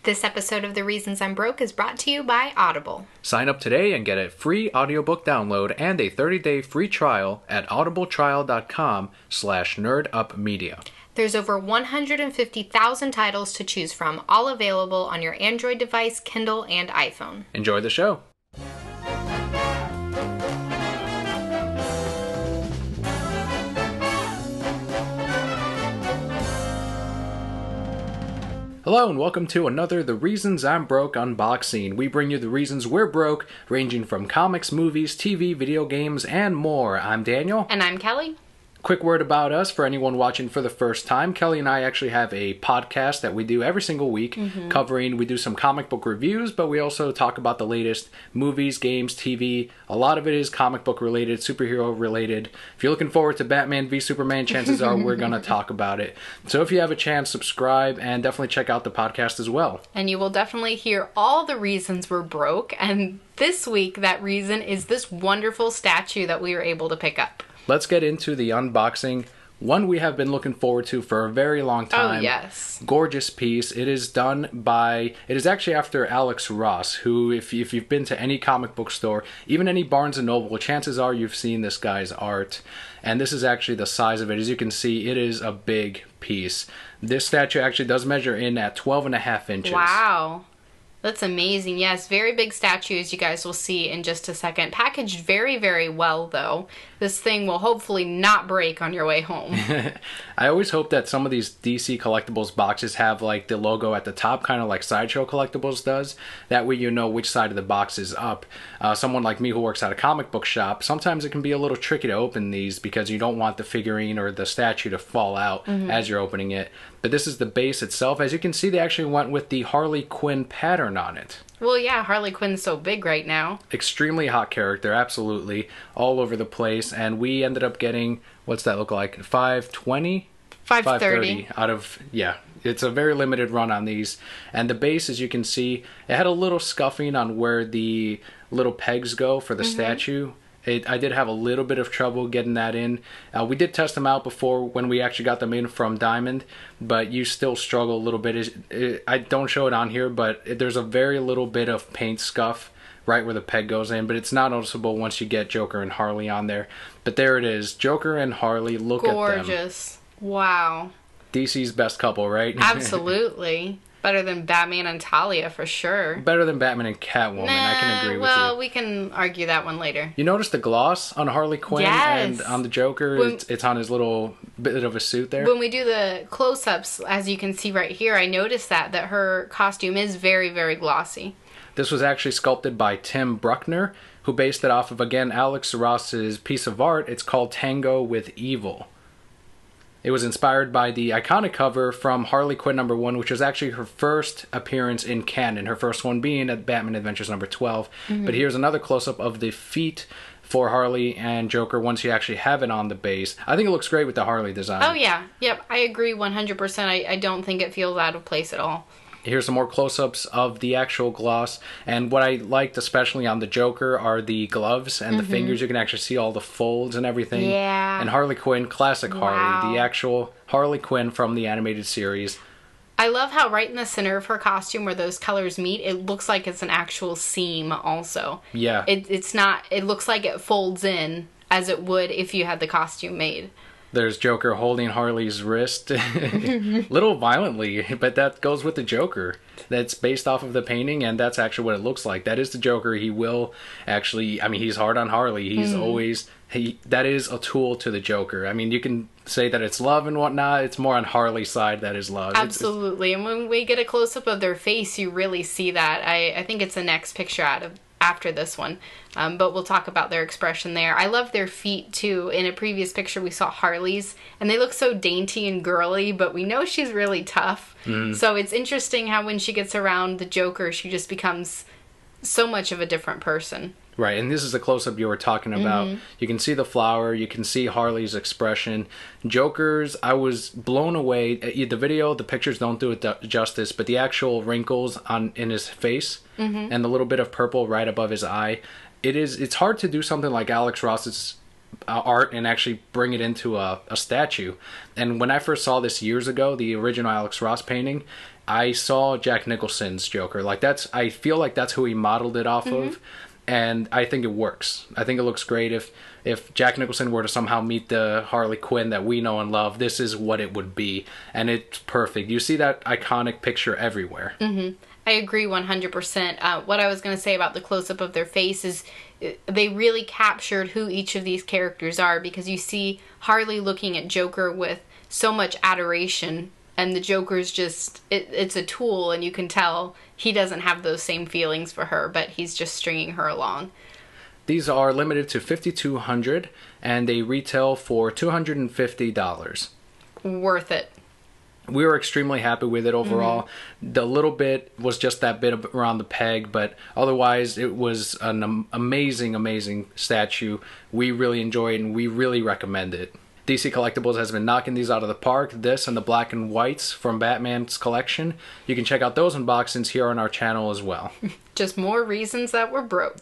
This episode of The Reasons I'm Broke is brought to you by Audible. Sign up today and get a free audiobook download and a 30-day free trial at audibletrial.com/nerdupmedia. There's over 150,000 titles to choose from, all available on your Android device, Kindle, and iPhone. Enjoy the show. Hello and welcome to another The Reasons I'm Broke unboxing. We bring you the reasons we're broke, ranging from comics, movies, TV, video games, and more. I'm Daniel. And I'm Kelly. Quick word about us for anyone watching for the first time. Kelly and I actually have a podcast that we do every single week we do some comic book reviews, but we also talk about the latest movies, games, TV. A lot of it is comic book related, superhero related. If you're looking forward to Batman v Superman, chances are we're going to talk about it. So if you have a chance, subscribe and definitely check out the podcast as well. And you will definitely hear all the reasons we're broke. And this week, that reason is this wonderful statue that we were able to pick up. Let's get into the unboxing. One we have been looking forward to for a very long time. Oh, yes. Gorgeous piece. It is actually after Alex Ross, who, if you've been to any comic book store, even any Barnes & Noble, chances are you've seen this guy's art. And this is actually the size of it. As you can see, it is a big piece. This statue actually does measure in at 12.5 inches. Wow. That's amazing. Yes, very big statues you guys will see in just a second. Packaged very, very well, though. This thing will hopefully not break on your way home. I always hope that some of these DC Collectibles boxes have like the logo at the top, kind of like Sideshow Collectibles does. That way you know which side of the box is up. Someone like me who works at a comic book shop, sometimes it can be a little tricky to open these because you don't want the figurine or the statue to fall out as you're opening it. But this is the base itself. As you can see, they actually went with the Harley Quinn pattern on it. Well, yeah, Harley Quinn's so big right now. Extremely hot character, absolutely. All over the place. And we ended up getting, what's that look like? 520? 530 out of, yeah. It's a very limited run on these. And the base, as you can see, it had a little scuffing on where the little pegs go for the statue. I did have a little bit of trouble getting that in. We did test them out before when we actually got them in from Diamond, but you still struggle a little bit. I don't show it on here, but there's a very little bit of paint scuff right where the peg goes in, but it's not noticeable once you get Joker and Harley on there. But there it is. Joker and Harley, look at them. Gorgeous. Wow. DC's best couple, right? Absolutely. Better than Batman and Talia, for sure. Better than Batman and Catwoman, I can agree with you. Well, we can argue that one later. You notice the gloss on Harley Quinn and on the Joker? It's on his little bit of a suit there. When we do the close-ups, as you can see right here, I noticed that her costume is very, very glossy. This was actually sculpted by Tim Bruckner, who based it off of, again, Alex Ross's piece of art. It's called Tango With Evil. It was inspired by the iconic cover from Harley Quinn #1, which was actually her first appearance in canon, her first one being at Batman Adventures #12. But here's another close-up of the feet for Harley and Joker once you actually have it on the base. I think it looks great with the Harley design. Oh, yeah. Yep, I agree 100%. I don't think it feels out of place at all. Here's some more close-ups of the actual gloss. And what I liked especially on the Joker are the gloves and the fingers. You can actually see all the folds and everything. Yeah. And Harley Quinn, classic Harley. The actual Harley Quinn from the animated series. I love how right in the center of her costume where those colors meet, it looks like it's an actual seam also. Yeah. It's not, it looks like it folds in as it would if you had the costume made. There's Joker holding Harley's wrist, little violently, but that goes with the Joker. That's based off of the painting, and that's actually what it looks like. That is the Joker. He will actually, he's hard on Harley. He's always, that is a tool to the Joker. I mean, you can say that it's love and whatnot. It's more on Harley's side that is love. Absolutely. And when we get a close-up of their face, you really see that. I think it's the next picture after this one. But we'll talk about their expression there. I love their feet, too. In a previous picture, we saw Harley's, and they look so dainty and girly, but we know she's really tough. So it's interesting how when she gets around the Joker, she just becomes so much of a different person. Right, and this is the close-up you were talking about. You can see the flower, you can see Harley's expression. Joker's, I was blown away. The video, the pictures don't do it justice, but the actual wrinkles in his face and the little bit of purple right above his eye, it's hard to do something like Alex Ross's art and actually bring it into a statue. And when I first saw this years ago, the original Alex Ross painting, I saw Jack Nicholson's Joker. Like I feel like that's who he modeled it off of, and I think it works. I think it looks great. If Jack Nicholson were to somehow meet the Harley Quinn that we know and love, this is what it would be, and it's perfect. You see that iconic picture everywhere. I agree 100%. What I was going to say about the close-up of their face is they really captured who each of these characters are, because you see Harley looking at Joker with so much adoration, and the Joker's just, it's a tool, and you can tell he doesn't have those same feelings for her, but he's just stringing her along. These are limited to 5,200, and they retail for $250. Worth it. We were extremely happy with it overall. The little bit was just that bit around the peg, but otherwise it was an amazing, amazing statue. We really enjoyed it, and we really recommend it. DC Collectibles has been knocking these out of the park. This and the black and whites from Batman's collection. You can check out those unboxings here on our channel as well. Just more reasons that we're broke.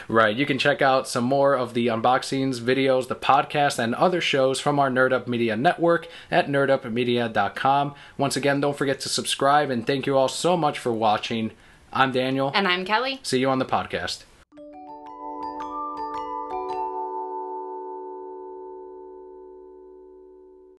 Right, you can check out some more of the unboxings, videos, the podcast, and other shows from our Nerd Up Media network at nerdupmedia.com. Once again, don't forget to subscribe, and thank you all so much for watching. I'm Daniel. And I'm Kelly. See you on the podcast.